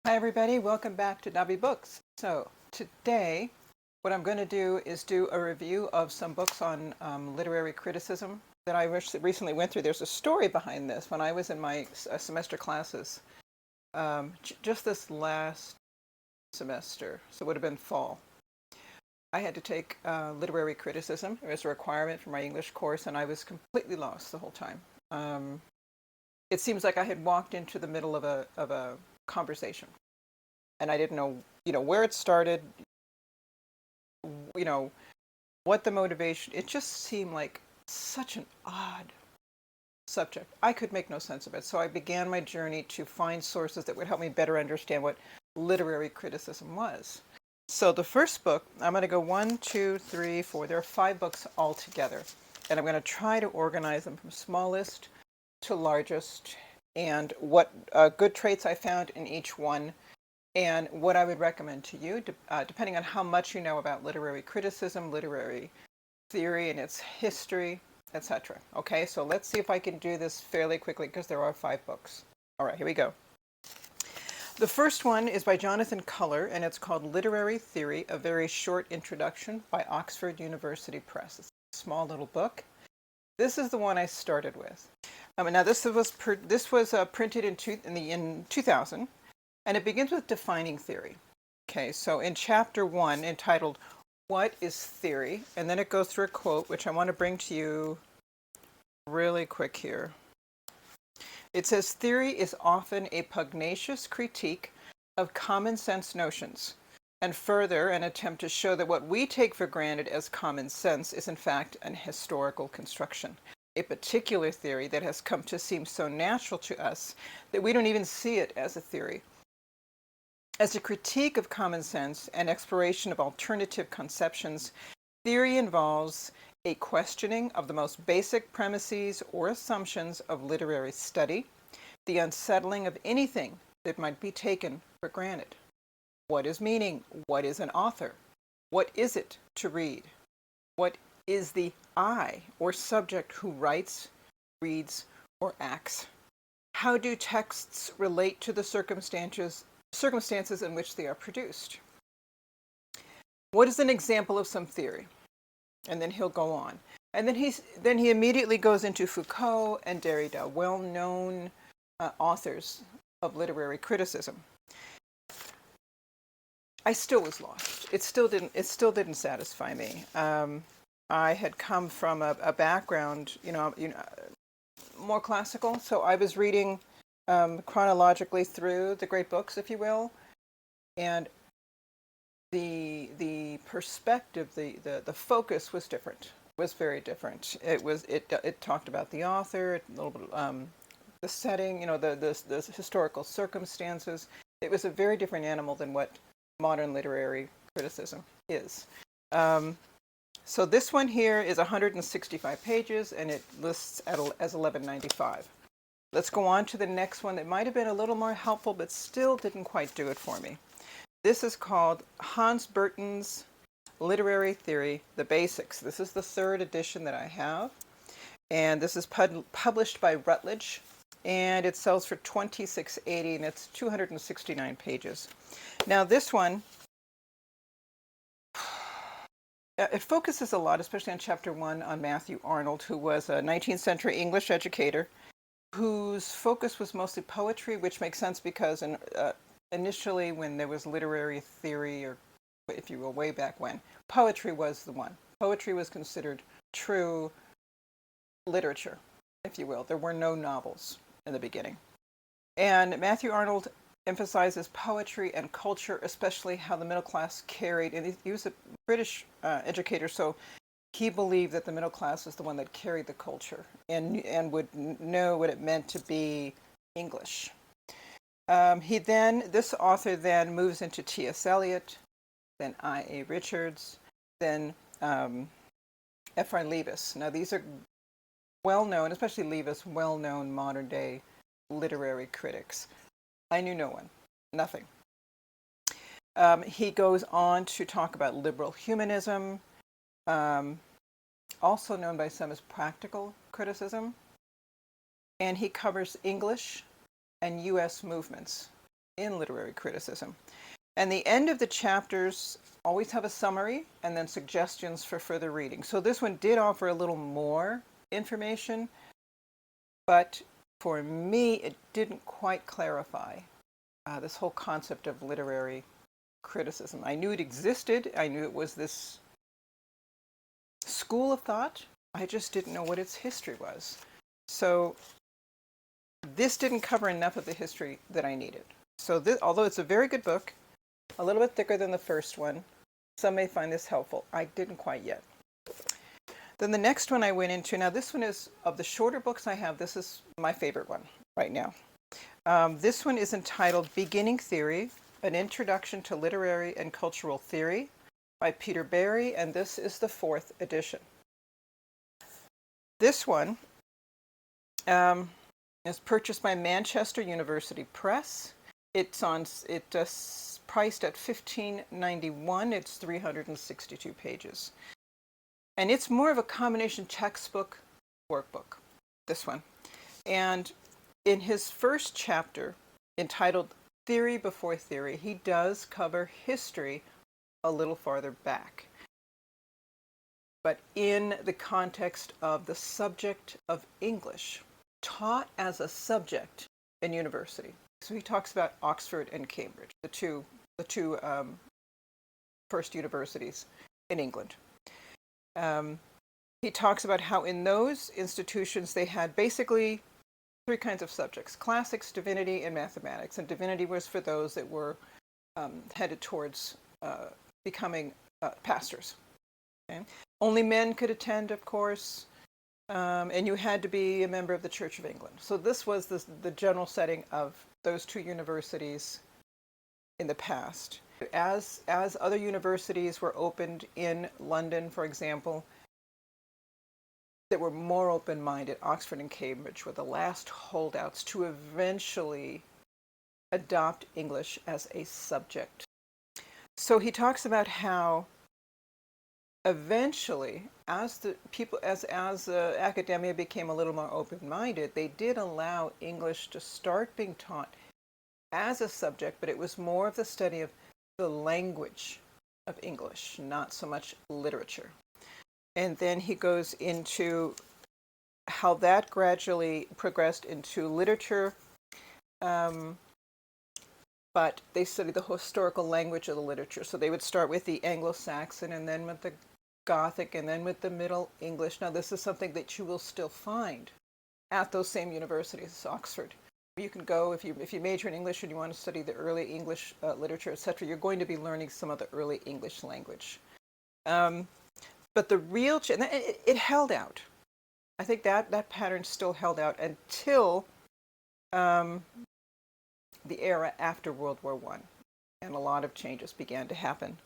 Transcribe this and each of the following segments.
Hi everybody, welcome back to Navi Books. So today what I'm going to do is do a review of some books on literary criticism that I recently went through. There's a story behind this. When I was in my semester classes, just this last semester, so it would have been fall, I had to take literary criticism. It was a requirement for my English course, and I was completely lost the whole time. It seems like I had walked into the middle of a conversation, and I didn't know, where it started, you know, what the motivation. It just seemed like such an odd subject. I could make no sense of it. So I began my journey to find sources that would help me better understand what literary criticism was. So the first book, I'm going to go 1, 2, 3, 4. There are 5 books altogether, and I'm going to try to organize them from smallest to largest, and what good traits I found in each one, and what I would recommend to you, depending on how much you know about literary criticism, literary theory and its history, etc. Okay, so let's see if I can do this fairly quickly because there are 5 books. All right, here we go. The first one is by Jonathan Culler, and it's called Literary Theory, A Very Short Introduction by Oxford University Press. It's a small little book. This is the one I started with. Now this was printed in 2000, and it begins with defining theory. Okay, so in chapter 1, entitled What is Theory? And then it goes through a quote, which I want to bring to you really quick here. It says, theory is often a pugnacious critique of common sense notions, and further, an attempt to show that what we take for granted as common sense is in fact an historical construction, a particular theory that has come to seem so natural to us that we don't even see it as a theory. As a critique of common sense and exploration of alternative conceptions, theory involves a questioning of the most basic premises or assumptions of literary study, the unsettling of anything that might be taken for granted. What is meaning? What is an author? What is it to read? What is the I, or subject, who writes, reads, or acts? How do texts relate to the circumstances in which they are produced? What is an example of some theory? And then he'll go on. And then he immediately goes into Foucault and Derrida, well-known authors of literary criticism. I still was lost. It still didn't satisfy me. I had come from a background, more classical, so I was reading chronologically through the great books, if you will, and the perspective, the focus was different. Was very different. It talked about the author, a little bit the setting, the historical circumstances. It was a very different animal than what modern literary criticism is. So this one here is 165 pages, and it lists as 1195. Let's go on to the next one that might have been a little more helpful, but still didn't quite do it for me. This is called Hans Bertens' Literary Theory, The Basics. This is the 3rd edition that I have, and this is published by Routledge, and it sells for $26.80, and it's 269 pages. Now this one, it focuses a lot, especially on chapter 1, on Matthew Arnold, who was a 19th century English educator whose focus was mostly poetry, which makes sense because initially when there was literary theory, or if you will, way back when, poetry was the one. Poetry was considered true literature, if you will. There were no novels in the beginning. And Matthew Arnold emphasizes poetry and culture, especially how the middle class carried, and he was a British educator, so he believed that the middle class was the one that carried the culture and would know what it meant to be English. This author then moves into T.S. Eliot, then I.A. Richards, then Ephraim Leavis. Now these are well-known, especially Leavis, well-known modern-day literary critics. I knew no one, nothing. He goes on to talk about liberal humanism, also known by some as practical criticism, and he covers English and U.S. movements. in literary criticism. And the end of the chapters always have a summary and then suggestions for further reading. So this one did offer a little more information, but for me, it didn't quite clarify this whole concept of literary criticism. I knew it existed. I knew it was this school of thought. I just didn't know what its history was. So this didn't cover enough of the history that I needed. So this, although it's a very good book, a little bit thicker than the first one, some may find this helpful. I didn't quite yet. Then the next one I went into, now this one is, of the shorter books I have, this is my favorite one right now. This one is entitled Beginning Theory, An Introduction to Literary and Cultural Theory by Peter Barry, and this is the 4th edition. This one is purchased by Manchester University Press. It's priced at $15.91. It's 362 pages. And it's more of a combination textbook workbook, this one. And in his first chapter, entitled Theory Before Theory, he does cover history a little farther back, but in the context of the subject of English, taught as a subject in university. So he talks about Oxford and Cambridge, the two first universities in England. He talks about how in those institutions they had basically 3 kinds of subjects: classics, divinity, and mathematics. And divinity was for those that were headed towards becoming pastors. Okay? Only men could attend, of course, and you had to be a member of the Church of England. So this was the general setting of those 2 universities in the past. As other universities were opened in London, for example, that were more open-minded, Oxford and Cambridge were the last holdouts to eventually adopt English as a subject. So he talks about how eventually, as academia became a little more open-minded, they did allow English to start being taught as a subject, but it was more of the study of the language of English, not so much literature. And then he goes into how that gradually progressed into literature, but they studied the historical language of the literature. So they would start with the Anglo-Saxon, and then with the Gothic, and then with the Middle English. Now this is something that you will still find at those same universities, Oxford. You can go, if you major in English and you want to study the early English literature, etc., you're going to be learning some of the early English language. But the real, it held out. I think that pattern still held out until the era after World War I, and a lot of changes began to happen.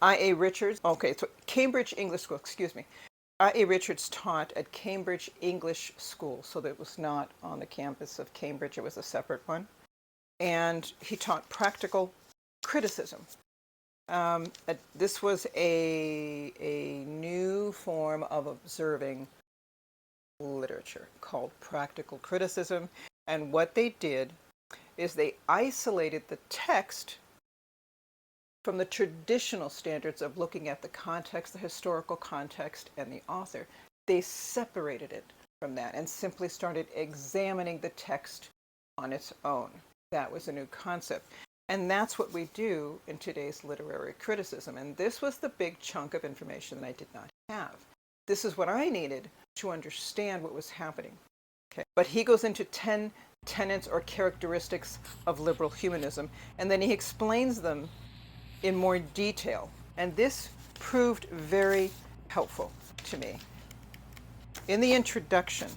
I.A. Richards, okay, so Cambridge English School, excuse me. I.A. Richards taught at Cambridge English School, so that it was not on the campus of Cambridge, it was a separate one. And he taught practical criticism. This was a new form of observing literature called practical criticism. And what they did is they isolated the text from the traditional standards of looking at the context, the historical context, and the author. They separated it from that and simply started examining the text on its own. That was a new concept. And that's what we do in today's literary criticism. And this was the big chunk of information that I did not have. This is what I needed to understand what was happening. Okay. But he goes into 10 tenets or characteristics of liberal humanism, and then he explains them in more detail. And this proved very helpful to me. In the introduction,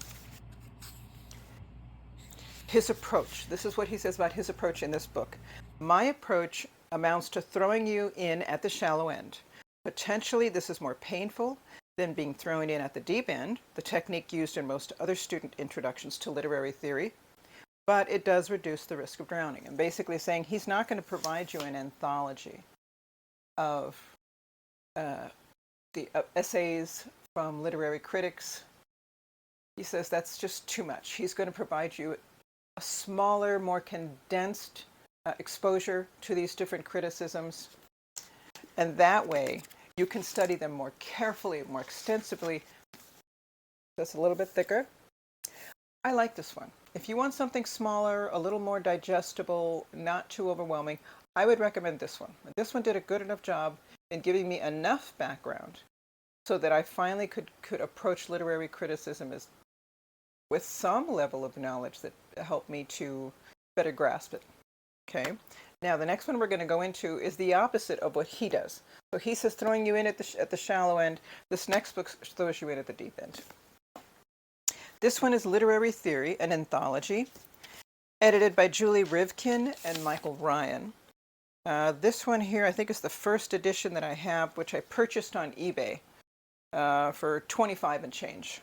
his approach, this is what he says about his approach in this book. My approach amounts to throwing you in at the shallow end. Potentially, this is more painful than being thrown in at the deep end, the technique used in most other student introductions to literary theory, but it does reduce the risk of drowning. And basically saying he's not going to provide you an anthology of the essays from literary critics. He says that's just too much. He's going to provide you a smaller, more condensed exposure to these different criticisms. And that way, you can study them more carefully, more extensively. Just a little bit thicker. I like this one. If you want something smaller, a little more digestible, not too overwhelming, I would recommend this one. This one did a good enough job in giving me enough background so that I finally could approach literary criticism as with some level of knowledge that helped me to better grasp it. Okay. Now the next one we're going to go into is the opposite of what he does. So he says throwing you in at the shallow end. This next book throws you in at the deep end. This one is Literary Theory, an anthology, edited by Julie Rivkin and Michael Ryan. This one here, I think, is the first edition that I have, which I purchased on eBay for $25 and change.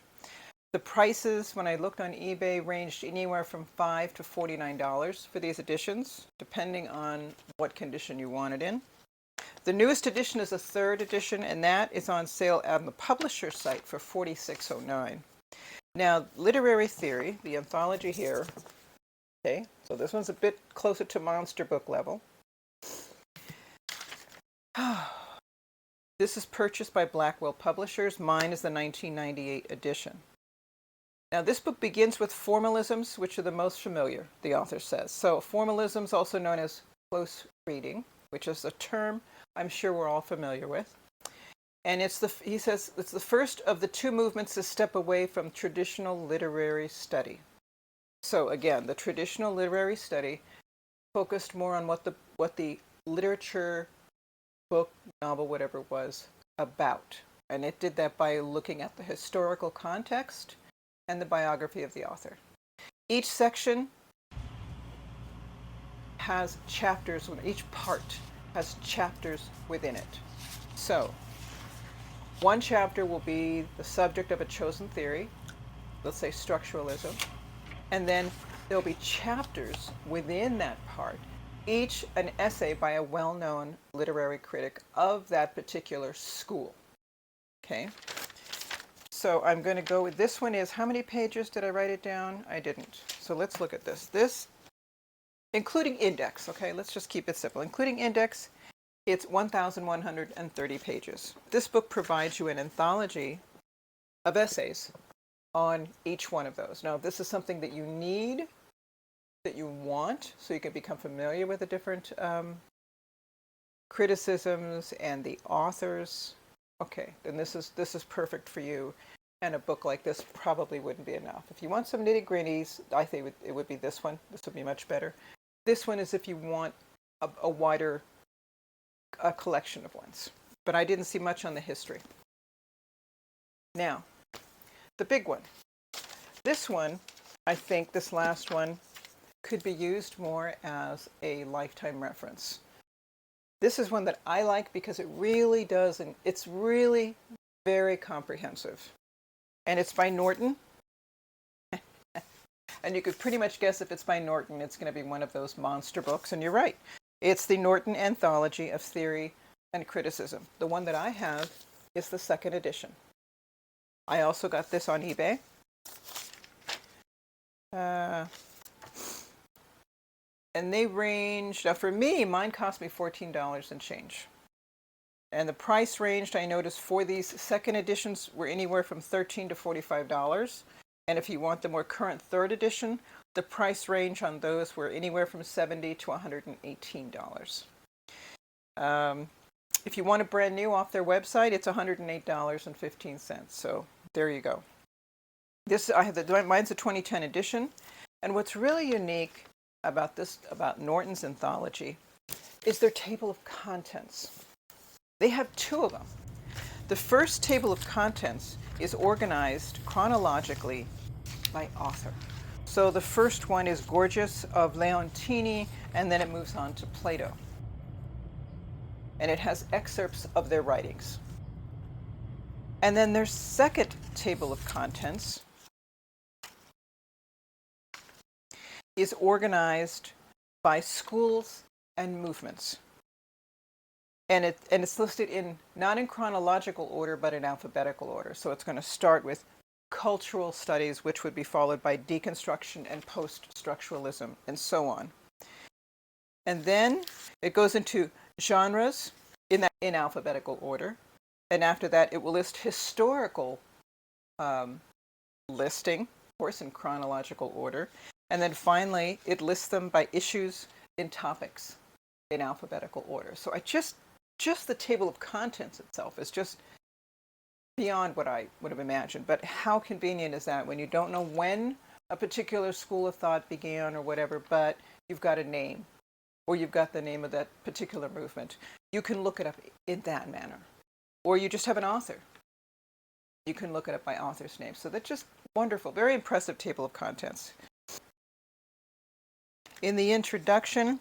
The prices, when I looked on eBay, ranged anywhere from $5 to $49 for these editions, depending on what condition you want it in. The newest edition is a third edition, and that is on sale on the publisher site for $46.09. Now, Literary Theory, the anthology here, okay, so this one's a bit closer to monster book level. This is purchased by Blackwell Publishers. Mine is the 1998 edition. Now, this book begins with formalisms, which are the most familiar, the author says. So formalisms, also known as close reading, which is a term I'm sure we're all familiar with. And he says it's the first of the two movements to step away from traditional literary study. So again, the traditional literary study focused more on what the literature, book, novel, whatever it was, about. And it did that by looking at the historical context and the biography of the author. Each section has chapters, each part has chapters within it. So, one chapter will be the subject of a chosen theory, let's say structuralism, and then there'll be chapters within that part, each an essay by a well-known literary critic of that particular school. Okay? So I'm going to go with this one is, how many pages did I write it down? I didn't. So let's look at this. This, including index, okay, let's just keep it simple. Including index, it's 1,130 pages. This book provides you an anthology of essays on each one of those. Now, if this is something that you need, that you want, so you can become familiar with the different criticisms and the authors, okay, then this is perfect for you. And a book like this probably wouldn't be enough. If you want some nitty-gritties, I think it would be this one. This would be much better. This one is if you want a wider collection of ones. But I didn't see much on the history. Now, the big one. This one, I think this last one, could be used more as a lifetime reference. This is one that I like because it really does, and it's really very comprehensive. And it's by Norton. And you could pretty much guess if it's by Norton, it's going to be one of those monster books. And you're right. It's the Norton Anthology of Theory and Criticism. The one that I have is the second edition. I also got this on eBay. And they range, now for me, mine cost me $14 and change. And the price ranged, I noticed, for these second editions were anywhere from $13 to $45. And if you want the more current third edition, the price range on those were anywhere from $70 to $118. If you want a brand new off their website, it's $108.15. So there you go. Mine's a 2010 edition. And what's really unique about Norton's anthology is their table of contents. They have two of them. The first table of contents is organized chronologically by author. So the first one is Gorgias of Leontini, and then it moves on to Plato. And it has excerpts of their writings. And then their second table of contents is organized by schools and movements. And it's listed not in chronological order, but in alphabetical order. So it's going to start with cultural studies, which would be followed by deconstruction and post-structuralism, and so on. And then it goes into genres in alphabetical order. And after that, it will list historical listing, of course, in chronological order. And then finally, it lists them by issues in topics in alphabetical order. So just the table of contents itself is just beyond what I would have imagined. But how convenient is that when you don't know when a particular school of thought began or whatever, but you've got a name or you've got the name of that particular movement. You can look it up in that manner. Or you just have an author. You can look it up by author's name. So that's just wonderful, very impressive table of contents. In the introduction,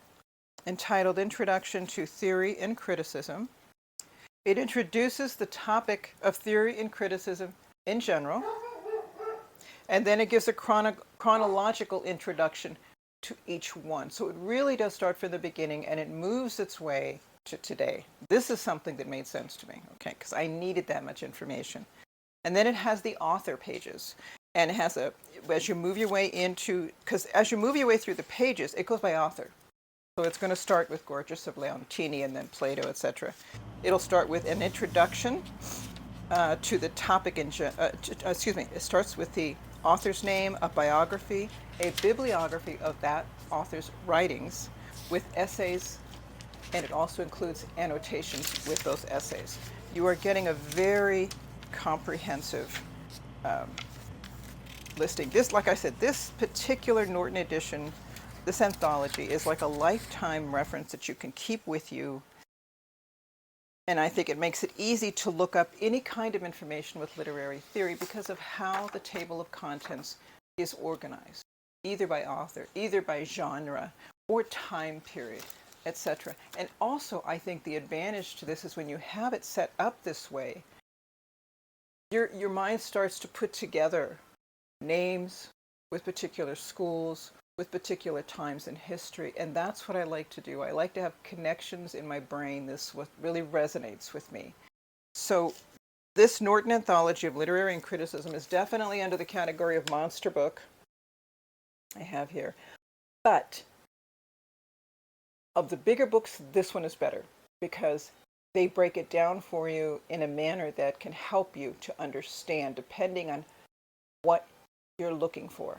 entitled Introduction to Theory and Criticism, it introduces the topic of theory and criticism in general, and then it gives a chronological introduction to each one. So it really does start from the beginning, and it moves its way to today. This is something that made sense to me, okay, because I needed that much information. And then it has the author pages, and it has as you move your way into, because as you move your way through the pages, it goes by author. So it's going to start with Gorgias of Leontini and then Plato, etc. It'll start with an introduction to the topic it starts with the author's name, a biography, a bibliography of that author's writings with essays, and it also includes annotations with those essays. You are getting a very comprehensive listing. This, like I said, this particular Norton edition, this anthology, is like a lifetime reference that you can keep with you. And I think it makes it easy to look up any kind of information with literary theory because of how the table of contents is organized, either by author, either by genre, or time period, etc. And also, I think the advantage to this is when you have it set up this way, your mind starts to put together names with particular schools, with particular times in history, and that's what I like to do. I like to have connections in my brain. This what really resonates with me. So this Norton Anthology of Literary and Criticism is definitely under the category of monster book I have here. But of the bigger books, this one is better because they break it down for you in a manner that can help you to understand depending on what you're looking for.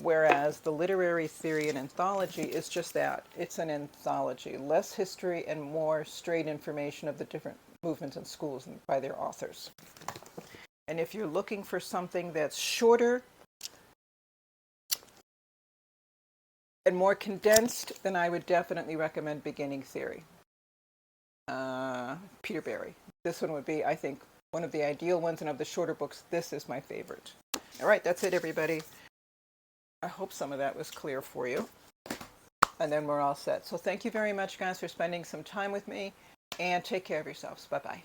Whereas the literary theory and anthology is just that. It's an anthology. Less history and more straight information of the different movements and schools by their authors. And if you're looking for something that's shorter and more condensed, then I would definitely recommend Beginning Theory. Peter Berry. This one would be, I think, one of the ideal ones, and of the shorter books, this is my favorite. All right, that's it, everybody. I hope some of that was clear for you. And then we're all set. So thank you very much, guys, for spending some time with me, and take care of yourselves. Bye-bye.